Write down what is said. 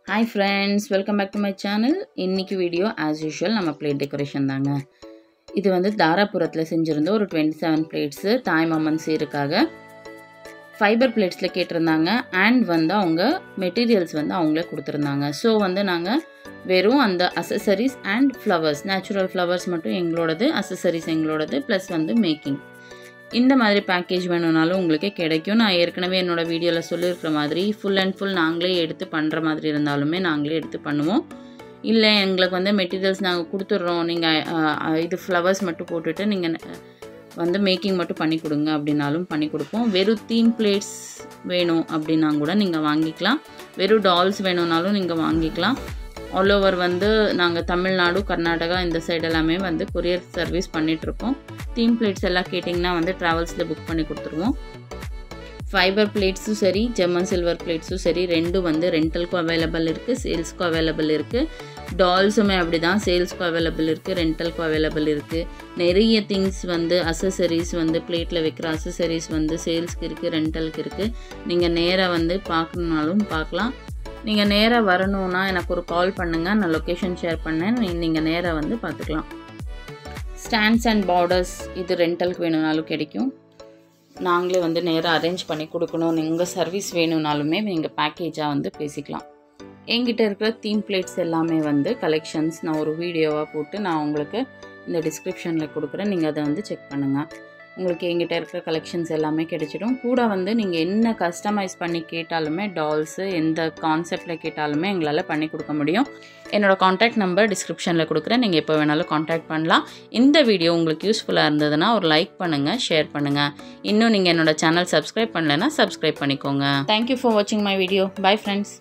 Hi friends, welcome back to my channel. இன்னைக்கு video as usual நம்ம plate decoration தாங்க. இது வந்து தாராபுரத்தில் செஞ்சிருந்த ஒரு 27 plates தாய் மாமன் சீருக்காக ஃபைபர் பிளேட்ஸ்ல கேட்டிருந்தாங்க and வந்து அவங்க மெட்டீரியல்ஸ் வந்து அவங்களே கொடுத்துருந்தாங்க. ஸோ வந்து நாங்கள் வெறும் அந்த அசசரிஸ் அண்ட் ஃப்ளவர்ஸ் நேச்சுரல் ஃப்ளவர்ஸ் மட்டும் எங்களோடது, அசசரிஸ் எங்களோடது, ப்ளஸ் வந்து மேக்கிங். இந்த மாதிரி பேக்கேஜ் வேணும்னாலும் உங்களுக்கு கிடைக்கும். நான் ஏற்கனவே என்னோடய வீடியோவில் சொல்லியிருக்கிற மாதிரி ஃபுல் அண்ட் ஃபுல் நாங்களே எடுத்து பண்ணுற மாதிரி இருந்தாலுமே நாங்களே எடுத்து பண்ணுவோம். இல்லை எங்களுக்கு வந்து மெட்டீரியல்ஸ் நாங்கள் கொடுத்துட்றோம், நீங்கள் இது ஃப்ளவர்ஸ் மட்டும் போட்டுட்டு நீங்கள் வந்து மேக்கிங் மட்டும் பண்ணி கொடுங்க அப்படின்னாலும் பண்ணி கொடுப்போம். வெறும் தீம் பிளேட்ஸ் வேணும் அப்படின்னா கூட நீங்கள் வாங்கிக்கலாம். வெறும் டால்ஸ் வேணும்னாலும் நீங்கள் வாங்கிக்கலாம். ஆல் ஓவர் வந்து நாங்கள் தமிழ்நாடு, கர்நாடகா இந்த சைடு எல்லாமே வந்து கொரியர் சர்வீஸ் பண்ணிகிட்ருக்கோம். தீம் பிளேட்ஸ் எல்லாம் கேட்டிங்கன்னா வந்து ட்ராவல்ஸில் புக் பண்ணி கொடுத்துருவோம். ஃபைபர் பிளேட்ஸும் சரி, ஜெர்மன் சில்வர் பிளேட்ஸும் சரி, ரெண்டும் வந்து ரெண்டலுக்கும் அவைலபிள் இருக்குது, சேல்ஸ்க்கும் அவைலபிள் இருக்குது. டால்ஸுமே அப்படி தான், சேல்ஸ்க்கும் அவைலபிள் இருக்குது, ரெண்டலுக்கும் அவைலபிள் இருக்குது. நிறைய திங்ஸ் வந்து அசசரிஸ் வந்து பிளேட்டில் வைக்கிற அசசரிஸ் வந்து சேல்ஸ்க்கு இருக்குது, ரெண்டலுக்கு இருக்குது. நீங்கள் நேராக வந்து பார்க்கணுன்னாலும் பார்க்கலாம். நீங்கள் நேராக வரணுன்னா எனக்கு ஒரு கால் பண்ணுங்கள், நான் லொக்கேஷன் ஷேர் பண்ணேன், நீங்கள் நேராக வந்து பார்த்துக்கலாம். ஸ்டாண்ட்ஸ் அண்ட் பார்டர்ஸ் இது ரெண்டலுக்கு வேணும்னாலும் கிடைக்கும். நாங்களே வந்து நேராக அரேஞ்ச் பண்ணி கொடுக்கணும், உங்கள் சர்வீஸ் வேணும்னாலுமே நீங்கள் பேக்கேஜாக வந்து பேசிக்கலாம். என்கிட்ட இருக்கிற தீம் பிளேட்ஸ் எல்லாமே வந்து கலெக்ஷன்ஸ் நான் ஒரு வீடியோவாக போட்டு நான் உங்களுக்கு இந்த டிஸ்கிரிப்ஷனில் கொடுக்குறேன். நீங்கள் அதை வந்து செக் பண்ணுங்கள். உங்களுக்கு எங்கிட்ட இருக்கிற கலெக்ஷன்ஸ் எல்லாமே கிடைச்சிடும். கூட வந்து நீங்கள் என்ன கஸ்டமைஸ் பண்ணி கேட்டாலுமே, டால்ஸு எந்த கான்செப்டில் கேட்டாலுமே எங்களால் பண்ணி கொடுக்க முடியும். என்னோடய காண்டாக்ட் நம்பர் டிஸ்கிரிப்ஷனில் கொடுக்குறேன், நீங்கள் எப்போ வேணாலும் காண்டாக்ட் பண்ணலாம். இந்த வீடியோ உங்களுக்கு யூஸ்ஃபுல்லாக இருந்ததுன்னா ஒரு லைக் பண்ணுங்கள், ஷேர் பண்ணுங்கள். இன்னும் நீங்கள் என்னோடய சேனல் சப்ஸ்கிரைப் பண்ணலைன்னா சப்ஸ்கிரைப் பண்ணிக்கோங்க. தேங்க்யூ ஃபார் வாட்சிங் மை வீடியோ. Bye friends.